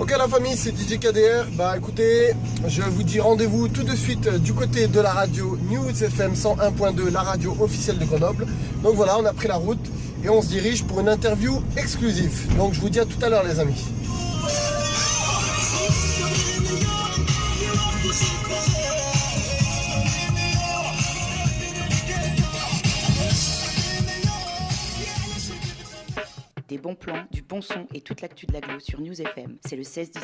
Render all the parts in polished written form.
Ok la famille, c'est DJ KDR. Bah écoutez, je vous dis rendez-vous tout de suite du côté de la radio News FM 101.2, la radio officielle de Grenoble. Donc voilà, on a pris la route et on se dirige pour une interview exclusive. Donc je vous dis à tout à l'heure les amis. Des bons plans, du bon son et toute l'actu de l'agglo sur News FM, c'est le 16-19.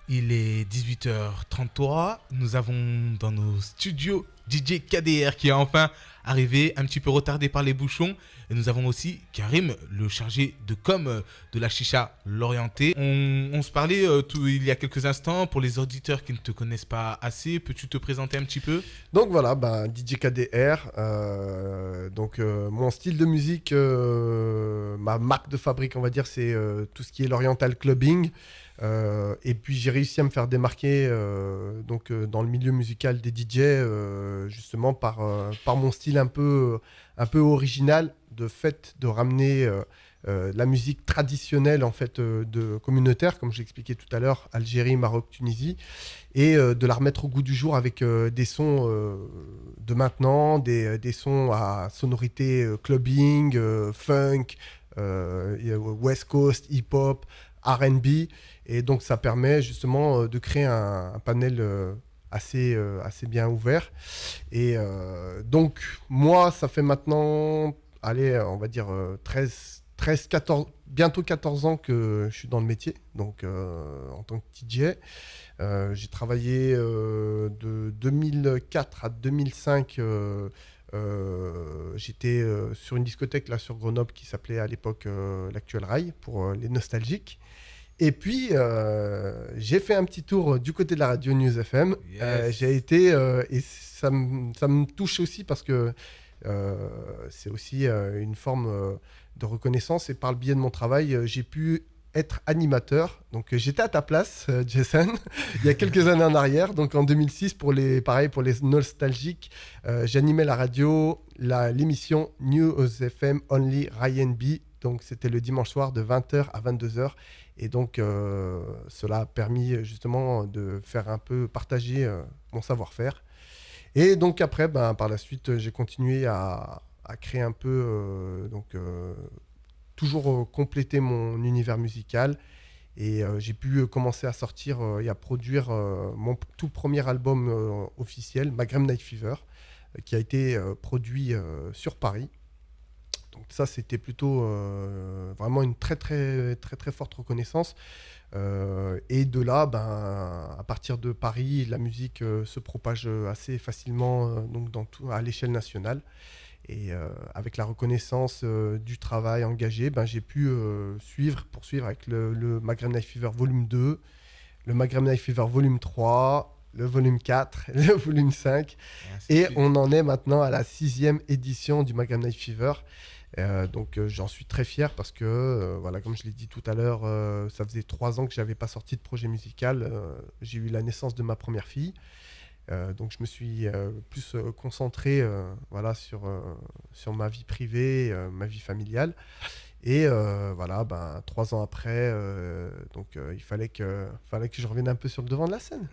Il est 18h33, nous avons dans nos studios DJ KDR qui est enfin arrivé, un petit peu retardé par les bouchons. Et nous avons aussi Karim, le chargé de com de la Chicha L'Orienté. On se parlait il y a quelques instants, pour les auditeurs qui ne te connaissent pas assez, peux-tu te présenter un petit peu ? Donc voilà, DJ KDR, mon style de musique, ma marque de fabrique on va dire, c'est tout ce qui est l'oriental clubbing. Et puis j'ai réussi à me faire démarquer dans le milieu musical des DJ justement par mon style un peu original de fait de ramener la musique traditionnelle en fait de communautaire, comme j'expliquais tout à l'heure, Algérie, Maroc, Tunisie, et de la remettre au goût du jour avec des sons de maintenant, des sons à sonorité clubbing, funk, West Coast, hip-hop, R&B. Et donc ça permet justement de créer un panel assez bien ouvert. Et donc moi ça fait maintenant, on va dire 14, bientôt 14 ans que je suis dans le métier, donc en tant que DJ. J'ai travaillé de 2004 à 2005. J'étais sur une discothèque là sur Grenoble qui s'appelait à l'époque l'Actuel Rail pour les nostalgiques. Et puis, j'ai fait un petit tour du côté de la radio News FM. Yes. J'ai été, et ça me touche aussi parce que c'est aussi une forme de reconnaissance. Et par le biais de mon travail, j'ai pu être animateur. Donc, j'étais à ta place, Jason, il y a quelques années en arrière. Donc, en 2006, pour les nostalgiques, j'animais la radio, l'émission News FM Only Ryan B. Donc, c'était le dimanche soir de 20h à 22h. Et donc, cela a permis justement de faire un peu partager mon savoir-faire. Et donc après, par la suite, j'ai continué à créer un peu, toujours compléter mon univers musical. Et j'ai pu commencer à sortir et à produire mon tout premier album officiel, Maghreb Night Fever, qui a été produit sur Paris. Donc ça, c'était plutôt vraiment une très, très, très, très forte reconnaissance. Et de là, à partir de Paris, la musique se propage assez facilement à l'échelle nationale. Et avec la reconnaissance du travail engagé, j'ai pu poursuivre avec le Maghreb Night Fever volume 2, le Maghreb Night Fever volume 3, le volume 4, le volume 5. Et on en est maintenant à la 6e édition du Maghreb Night Fever. Donc j'en suis très fier parce que comme je l'ai dit tout à l'heure, ça faisait 3 ans que je n'avais pas sorti de projet musical. J'ai eu la naissance de ma première fille, donc je me suis plus concentré sur ma vie privée, ma vie familiale. Et 3 ans après, il fallait que je revienne un peu sur le devant de la scène.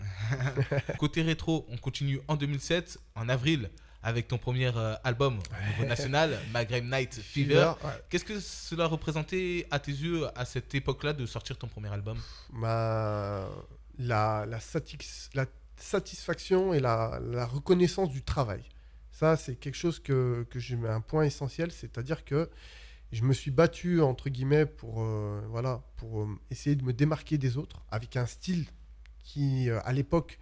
Côté rétro, on continue en 2007, en avril, avec ton premier album au niveau national, Maghreb Night Fever. Ouais. Qu'est-ce que cela représentait à tes yeux à cette époque-là de sortir ton premier album ? La satisfaction et la reconnaissance du travail. Ça, c'est quelque chose que je mets un point essentiel, c'est-à-dire que je me suis battu, entre guillemets, pour essayer de me démarquer des autres, avec un style qui, à l'époque,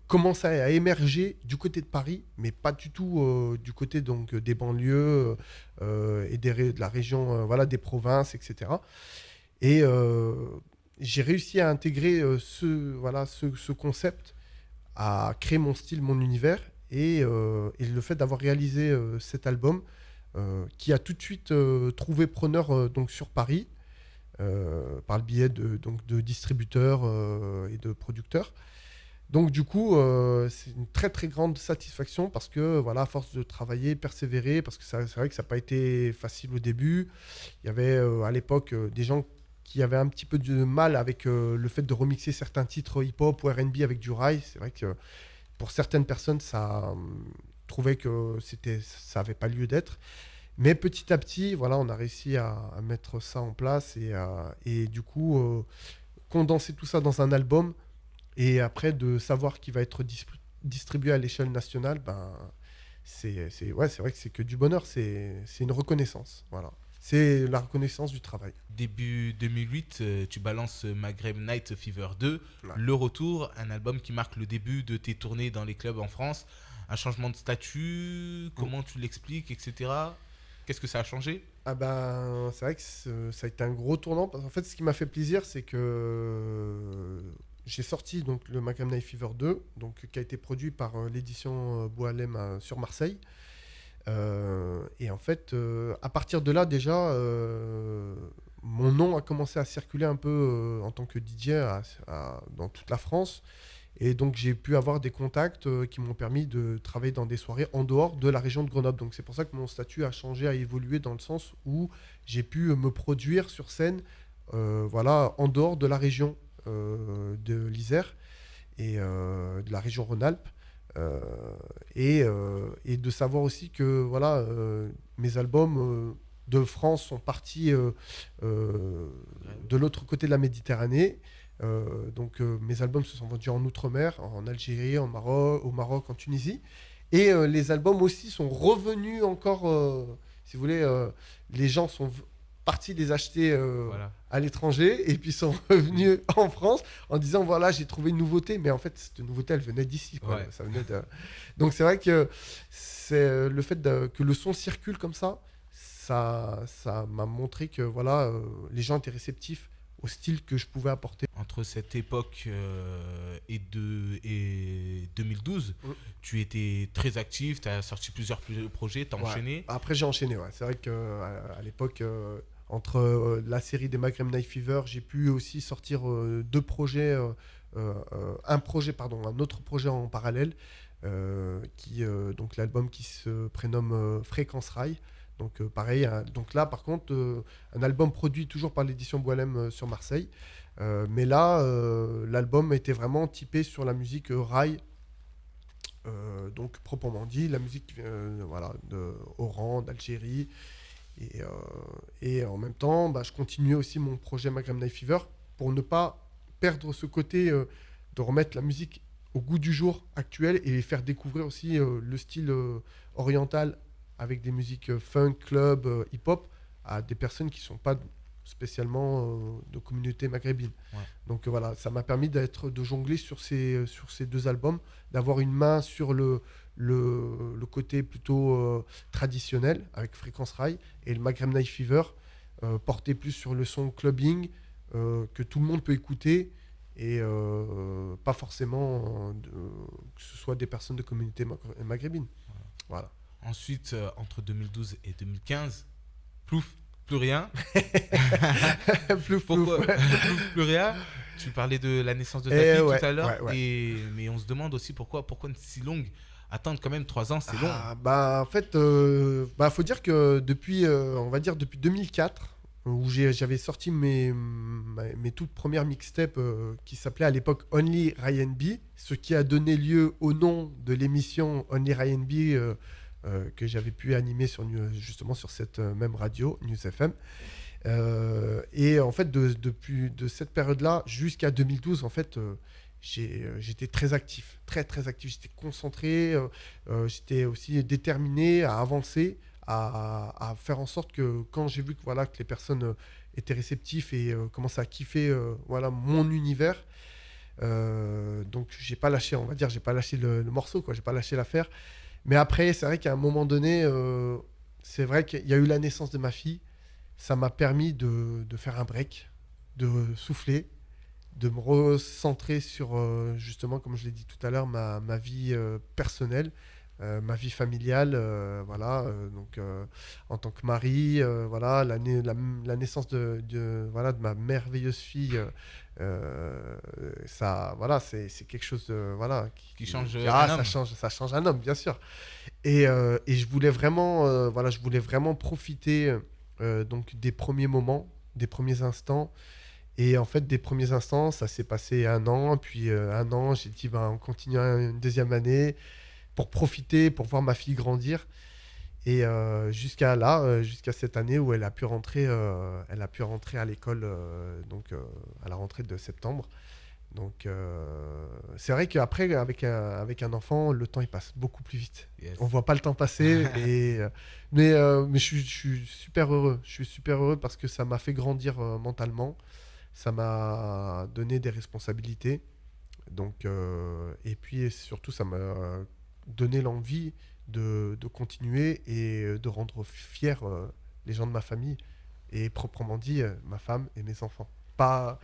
commençait à émerger du côté de Paris, mais pas du tout du côté des banlieues et de la région, des provinces, etc. Et j'ai réussi à intégrer ce concept, à créer mon style, mon univers, et le fait d'avoir réalisé cet album qui a tout de suite trouvé preneur sur Paris, par le biais de distributeurs et de producteurs. Donc du coup, c'est une très très grande satisfaction parce que voilà, à force de travailler, persévérer, parce que c'est vrai que ça n'a pas été facile au début. Il y avait à l'époque des gens qui avaient un petit peu de mal avec le fait de remixer certains titres hip-hop ou R&B avec du rail. C'est vrai que pour certaines personnes, ça trouvait que ça n'avait pas lieu d'être. Mais petit à petit, voilà, on a réussi à mettre ça en place et du coup, condenser tout ça dans un album. Et après, de savoir qu'il va être distribué à l'échelle nationale, ben, ouais, c'est vrai que c'est que du bonheur, c'est une reconnaissance. Voilà. C'est la reconnaissance du travail. Début 2008, tu balances Maghreb Night Fever 2, Ouais. Le Retour, un album qui marque le début de tes tournées dans les clubs en France. Un changement de statut, comment tu l'expliques, etc. Qu'est-ce que ça a changé? Ah ben, c'est vrai que ça a été un gros tournant. Parce qu'en fait, ce qui m'a fait plaisir, c'est que j'ai sorti donc, le Maghreb Night Fever 2, donc, qui a été produit par l'édition Boalem sur Marseille. Et en fait, à partir de là, déjà, mon nom a commencé à circuler un peu en tant que DJ dans toute la France. Et donc, j'ai pu avoir des contacts qui m'ont permis de travailler dans des soirées en dehors de la région de Grenoble. Donc, c'est pour ça que mon statut a changé, a évolué dans le sens où j'ai pu me produire sur scène voilà, en dehors de la région de l'Isère et de la région Rhône-Alpes. Euh, et de savoir aussi que voilà, mes albums de France sont partis de l'autre côté de la Méditerranée. Donc mes albums se sont vendus en Outre-mer, en Algérie, au Maroc, en Tunisie. Et les albums aussi sont revenus encore, si vous voulez, les gens sont partis les acheter Voilà. à l'étranger et puis sont revenus en France en disant voilà, j'ai trouvé une nouveauté. Mais en fait, cette nouveauté, elle venait d'ici, quoi. Ouais. Ça venait Donc c'est vrai que c'est le fait que le son circule comme ça m'a montré que voilà, les gens étaient réceptifs au style que je pouvais apporter. Entre cette époque et 2012, tu étais très actif, tu as sorti plusieurs projets, tu as Ouais. enchaîné. Après, j'ai enchaîné. Ouais. C'est vrai qu'à l'époque, entre la série des Maghreb Night Fever, j'ai pu aussi sortir deux projets, un autre projet en parallèle, donc l'album qui se prénomme Fréquence Rail. Donc pareil, donc là par contre, un album produit toujours par l'édition Boalem sur Marseille. Mais là, l'album était vraiment typé sur la musique rail. Donc proprement dit, la musique voilà, d'Oran, d'Algérie. Et en même temps, je continuais aussi mon projet Maghreb Night Fever pour ne pas perdre ce côté de remettre la musique au goût du jour actuel et faire découvrir aussi le style oriental avec des musiques funk, club, hip-hop à des personnes qui ne sont pas spécialement de communauté maghrébine. Ouais. Donc voilà, ça m'a permis de jongler sur ces deux albums, d'avoir une main sur le côté plutôt traditionnel avec Fréquence Rail et le Maghreb Night Fever porté plus sur le son clubbing que tout le monde peut écouter et pas forcément que ce soit des personnes de communauté maghrébine. Voilà. Ensuite, entre 2012 et 2015, plouf, plus rien. Plouf, Pourquoi plouf. plus rien? Tu parlais de la naissance de ta fille ouais, tout à l'heure, ouais. mais on se demande aussi pourquoi une si longue. Attendre quand même 3 ans, c'est long. En fait, faut dire que depuis, on va dire depuis 2004, où j'avais sorti mes toutes premières mixtapes qui s'appelaient à l'époque Only Ryan B, ce qui a donné lieu au nom de l'émission Only Ryan B que j'avais pu animer justement sur cette même radio, News FM. Et en fait, depuis cette période-là jusqu'à 2012, en fait, j'étais très actif, très très actif. J'étais concentré, j'étais aussi déterminé à avancer, à faire en sorte que quand j'ai vu que, voilà, que les personnes étaient réceptives et commençaient à kiffer voilà, mon univers, donc j'ai pas lâché, on va dire, j'ai pas lâché le morceau, quoi, j'ai pas lâché l'affaire. Mais après, c'est vrai qu'à un moment donné, c'est vrai qu'il y a eu la naissance de ma fille. Ça m'a permis de faire un break, de souffler, de me recentrer sur, justement, comme je l'ai dit tout à l'heure, ma vie personnelle, ma vie familiale, voilà, donc en tant que mari, voilà, la naissance voilà, de ma merveilleuse fille, ça, voilà, c'est quelque chose de, voilà, Qui change ça un homme. ça change un homme, bien sûr. Et je voulais vraiment, voilà, je voulais vraiment profiter donc des premiers moments, des premiers instants. Et en fait, des premiers instants, ça s'est passé 1 an, puis 1 an, j'ai dit, ben, on continue une deuxième année pour profiter, pour voir ma fille grandir. Et jusqu'à là, jusqu'à cette année où elle a pu rentrer à l'école, donc à la rentrée de septembre. Donc c'est vrai qu'après, avec un enfant, le temps il passe beaucoup plus vite. Yes. On voit pas le temps passer. Mais je suis super heureux. Je suis super heureux parce que ça m'a fait grandir mentalement. Ça m'a donné des responsabilités. Donc, et puis surtout, ça m'a donné l'envie de continuer et de rendre fiers les gens de ma famille et proprement dit ma femme et mes enfants. Pas,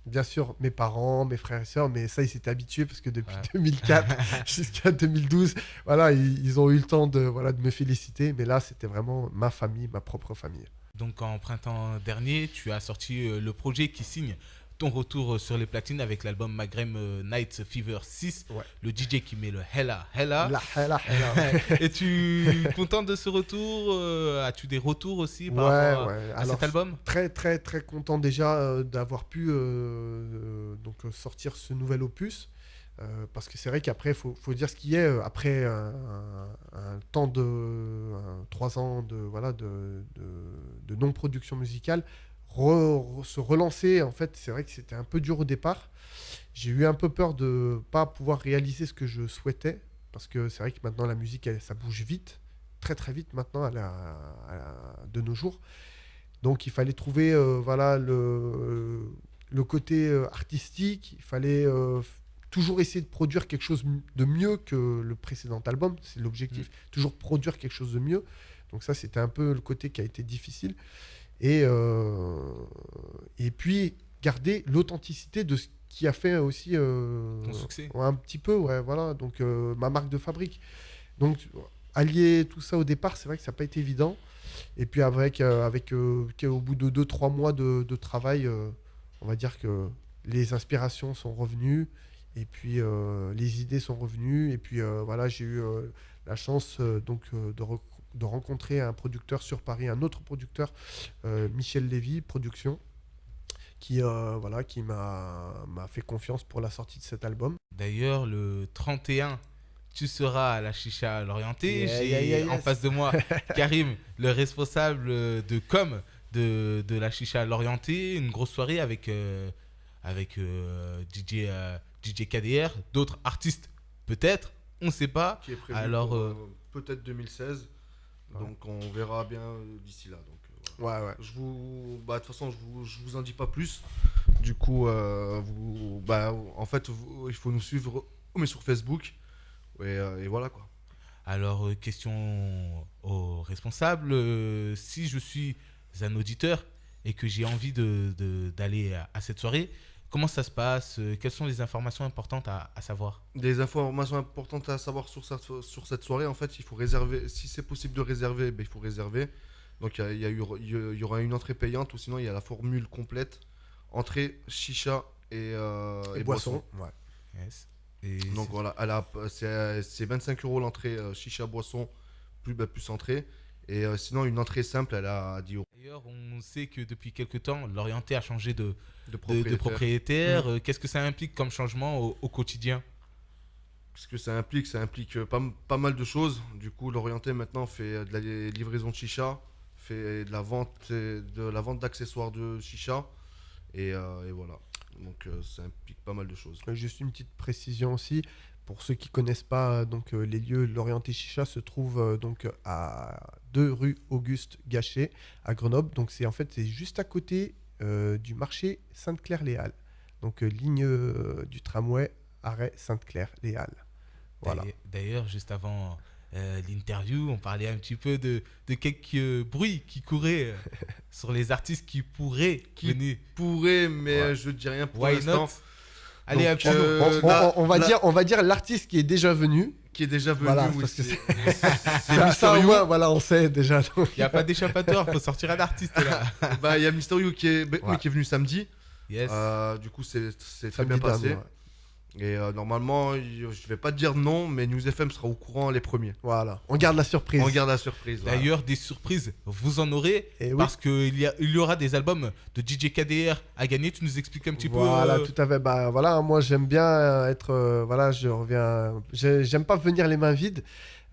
bien sûr, mes parents, mes frères et sœurs, mais ça, ils s'étaient habitués parce que depuis 2004 jusqu'à 2012, voilà, ils ont eu le temps voilà, de me féliciter. Mais là, c'était vraiment ma famille, ma propre famille. Donc en printemps dernier, tu as sorti le projet qui signe ton retour sur les platines avec l'album Maghreb Night Fever 6, Ouais. le DJ qui met le Hella Hella. Là. Es-tu content de ce retour As-tu des retours aussi par rapport à Alors, cet album? très, très, très content déjà d'avoir pu donc, sortir ce nouvel opus. Parce que c'est vrai qu'après, il faut dire ce qui est. Après un temps de 3 ans voilà, de non-production musicale, se relancer, en fait, c'est vrai que c'était un peu dur au départ. J'ai eu un peu peur de ne pas pouvoir réaliser ce que je souhaitais. Parce que c'est vrai que maintenant, la musique, ça bouge vite. Très, très vite maintenant, de nos jours. Donc, il fallait trouver voilà, le côté artistique. Il fallait toujours essayer de produire quelque chose de mieux que le précédent album. C'est l'objectif. Toujours produire quelque chose de mieux. Donc ça, c'était un peu le côté qui a été difficile. Et puis, garder l'authenticité de ce qui a fait aussi... Ton succès. Un petit peu, ouais, voilà. Donc, ma marque de fabrique. Donc, allier tout ça au départ, c'est vrai que ça n'a pas été évident. Et puis, au bout de 2-3 mois de travail, on va dire que les inspirations sont revenues. Et puis, les idées sont revenues. Et puis, voilà, j'ai eu la chance de rencontrer un producteur sur Paris, un autre producteur, Michel Lévy, Production, qui m'a fait confiance pour la sortie de cet album. D'ailleurs, le 31, tu seras à la Chicha à l'Orienté. Yes. En face de moi Karim, le responsable de com de la Chicha à l'Orienté. Une grosse soirée avec DJ KDR, d'autres artistes peut-être, on ne sait pas. Qui est prévu Alors, pour peut-être 2016. Donc on verra bien d'ici là. Donc, voilà. Ouais. De toute façon, je vous en dis pas plus. Du coup, en fait, il faut nous suivre mais sur Facebook. Et voilà quoi. Alors, question aux responsables. Si je suis un auditeur et que j'ai envie d'aller à cette soirée, comment ça se passe? Quelles sont les informations importantes à savoir? Des informations importantes à savoir sur cette soirée, en fait, il faut réserver. Si c'est possible de réserver, il faut réserver. Donc il y aura une entrée payante ou sinon il y a la formule complète. Entrée, chicha et boisson. Ouais. Yes. Donc voilà, c'est 25 € l'entrée chicha, boisson, plus entrée. Et sinon une entrée simple, elle a 10 €. D'ailleurs, on sait que depuis quelques temps, l'Orienté a changé de propriétaire. propriétaire. Qu'est-ce que ça implique comme changement au quotidien? Ce que ça implique pas mal de choses. Du coup, l'Orienté maintenant fait de la livraison de chicha, fait de la vente d'accessoires de chicha. Et voilà. Donc ça implique pas mal de choses. Juste une petite précision aussi. Pour ceux qui ne connaissent pas les lieux, l'Orienté Chicha se trouve à 2 rue Auguste Gachet à Grenoble. Donc c'est juste à côté du marché Sainte-Claire-les Halles. Donc ligne du tramway, arrêt Sainte-Claire-les Halles. Voilà. D'ailleurs, juste avant l'interview, on parlait un petit peu de quelques bruits qui couraient sur les artistes qui pourraient venir. Mais je ne dis rien pour Why l'instant. not? Allez, Donc, On va dire l'artiste qui est déjà venu. qui est déjà venu. Voilà, oui, parce que c'est ça, Mysterio. au moins, voilà, on sait déjà. donc. Il n'y a pas d'échappatoire, faut sortir un artiste là. Bah, il y a Mysterio qui est, Ouais. qui est venu samedi. Yes. Du coup, c'est très Samedi bien passé. dernier, ouais. Et normalement, je vais pas te dire non, mais News FM sera au courant les premiers. Voilà, on garde la surprise. On garde la surprise. voilà. D'ailleurs, des surprises, vous en aurez Et oui. parce qu'il y aura des albums de DJ KDR à gagner. Tu nous expliques un petit Voilà, peu. tout à fait. Bah voilà, moi j'aime bien être, voilà, je reviens. J'aime pas venir les mains vides.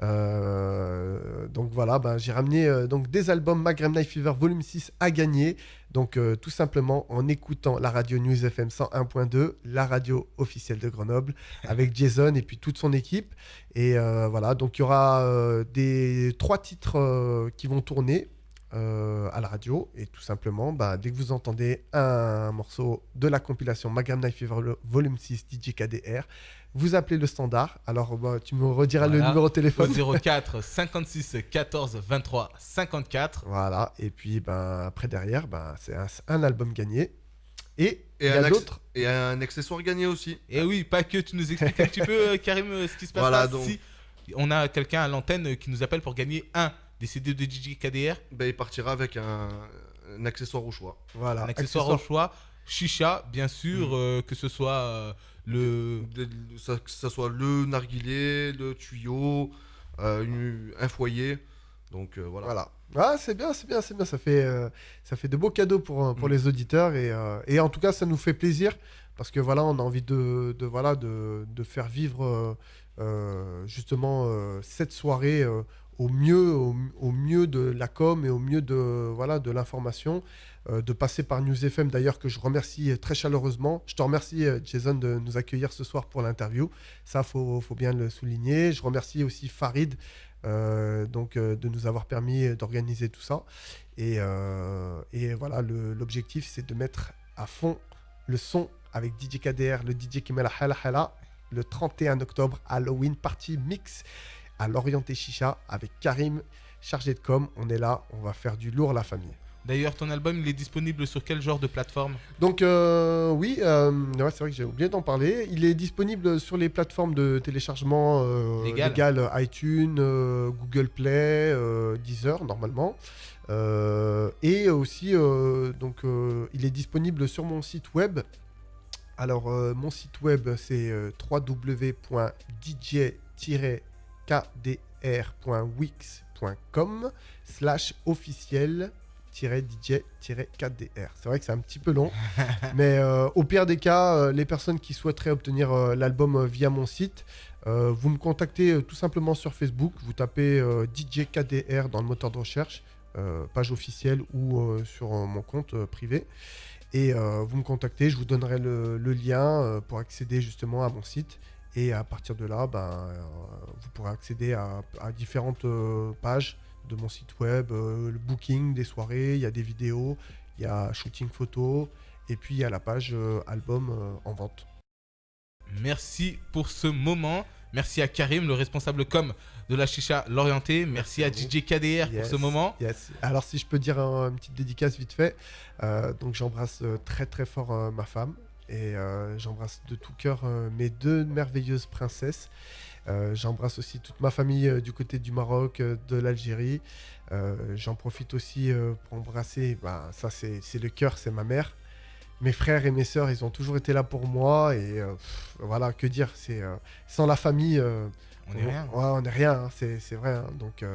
Donc voilà, bah, j'ai ramené donc des albums Maghreb Night Fever Volume 6 à gagner. Donc tout simplement en écoutant la radio News FM 101.2, la radio officielle de Grenoble, avec Jason et puis toute son équipe. Et voilà, donc il y aura des 3 titres qui vont tourner à la radio. Et tout simplement, bah, dès que vous entendez un morceau de la compilation Maghreb Night Fever Volume 6 DJ KDR, vous appelez le standard. Alors bah, tu me rediras le Voilà. numéro de téléphone. Au 04 56 14 23 54. Voilà, et puis ben, après derrière, ben, c'est un album gagné. Et il y un a d'autres. Et un accessoire gagné aussi. Et oui, pas que tu nous expliques un petit peu, Karim, ce qui se passe Voilà, là. donc. Si on a quelqu'un à l'antenne qui nous appelle pour gagner un des CD de DJ KDR, Ben, il partira avec un accessoire au choix. Voilà, un accessoire au choix, chicha, bien sûr, que ce soit Que ça soit le narguilé, le tuyau, un foyer. Donc voilà. Voilà. Ah, c'est bien, c'est bien, c'est bien. Ça fait de beaux cadeaux pour les auditeurs. Et en tout cas, ça nous fait plaisir parce que voilà, on a envie de faire vivre justement cette soirée au mieux de la com et au mieux de l'information. De passer par News FM d'ailleurs, que je remercie très chaleureusement. Je te remercie Jason de nous accueillir ce soir pour l'interview. Ça, faut bien le souligner. Je remercie aussi Farid de nous avoir permis d'organiser tout ça. Et voilà, l'objectif, c'est de mettre à fond le son avec DJ KDR, le DJ qui met la hala hala, le 31 octobre, Halloween Party Mix à l'Orienté Chicha avec Karim, chargé de com. On est là, on va faire du lourd la famille. D'ailleurs, ton album, il est disponible sur quel genre de plateforme? Donc oui, ouais, c'est vrai que j'ai oublié d'en parler. Il est disponible sur les plateformes de téléchargement légales, iTunes, Google Play, Deezer normalement. Et aussi, il est disponible sur mon site web. Alors, mon site web, c'est www.dj-kdr.wix.com/officiel-dj-4dr. C'est vrai que c'est un petit peu long, mais au pire des cas, les personnes qui souhaiteraient obtenir l'album via mon site, vous me contactez tout simplement sur Facebook, vous tapez DJ KDR dans le moteur de recherche, page officielle ou sur mon compte privé. Et vous me contactez, je vous donnerai le lien pour accéder justement à mon site. Et à partir de là, vous pourrez accéder à différentes pages de mon site web, le booking des soirées, il y a des vidéos, il y a shooting photo, et puis il y a la page album en vente. Merci pour ce moment. Merci à Karim, le responsable com de la Chicha L'Orienté. Merci à DJ KDR pour ce moment. Yes. Alors si je peux dire une petite dédicace vite fait, donc j'embrasse très très fort ma femme et j'embrasse de tout cœur mes 2 merveilleuses princesses. J'embrasse aussi toute ma famille du côté du Maroc, de l'Algérie. J'en profite aussi pour embrasser, ça c'est le cœur, c'est ma mère. Mes frères et mes sœurs, ils ont toujours été là pour moi. Et voilà, que dire, c'est sans la famille, On n'est rien. Ouais, on n'est rien, hein, c'est vrai. Hein, donc,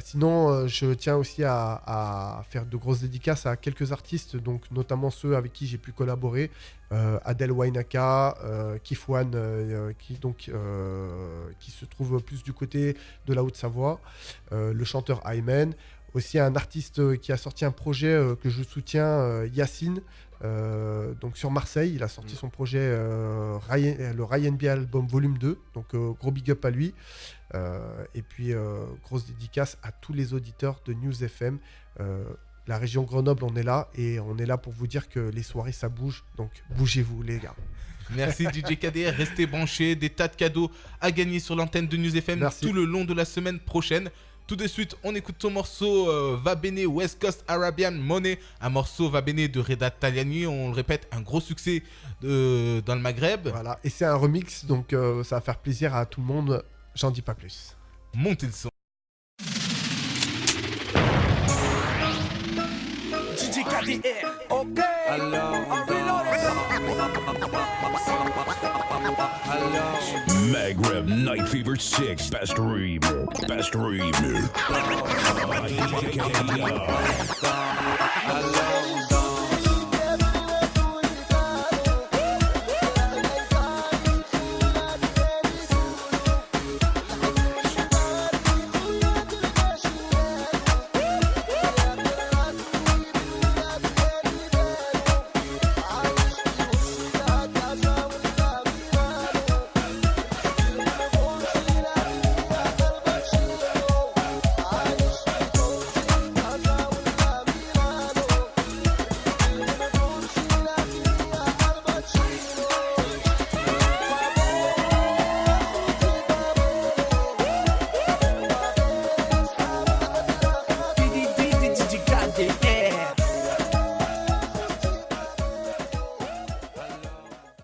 sinon, je tiens aussi à faire de grosses dédicaces à quelques artistes, donc notamment ceux avec qui j'ai pu collaborer. Adèle Wainaka, Kifwan, qui se trouve plus du côté de la Haute-Savoie, le chanteur Ayman. Aussi un artiste qui a sorti un projet que je soutiens, Yacine, donc sur Marseille. Il a sorti son projet, le Ryan B Album Volume 2, donc gros big up à lui. Et puis grosse dédicace à tous les auditeurs de News FM. La région Grenoble, on est là et on est là pour vous dire que les soirées ça bouge, donc bougez-vous les gars. Merci DJ KDR, restez branchés, des tas de cadeaux à gagner sur l'antenne de News FM tout le long de la semaine prochaine. Tout de suite, on écoute ton morceau Va Bene West Coast Arabian Money, un morceau Va Bene de Reda Taliani, on le répète, un gros succès dans le Maghreb. Voilà, et c'est un remix, donc ça va faire plaisir à tout le monde, j'en dis pas plus. Montez le son. DJ KDR, ok. Maghreb Night Fever 6, best remix, best remix.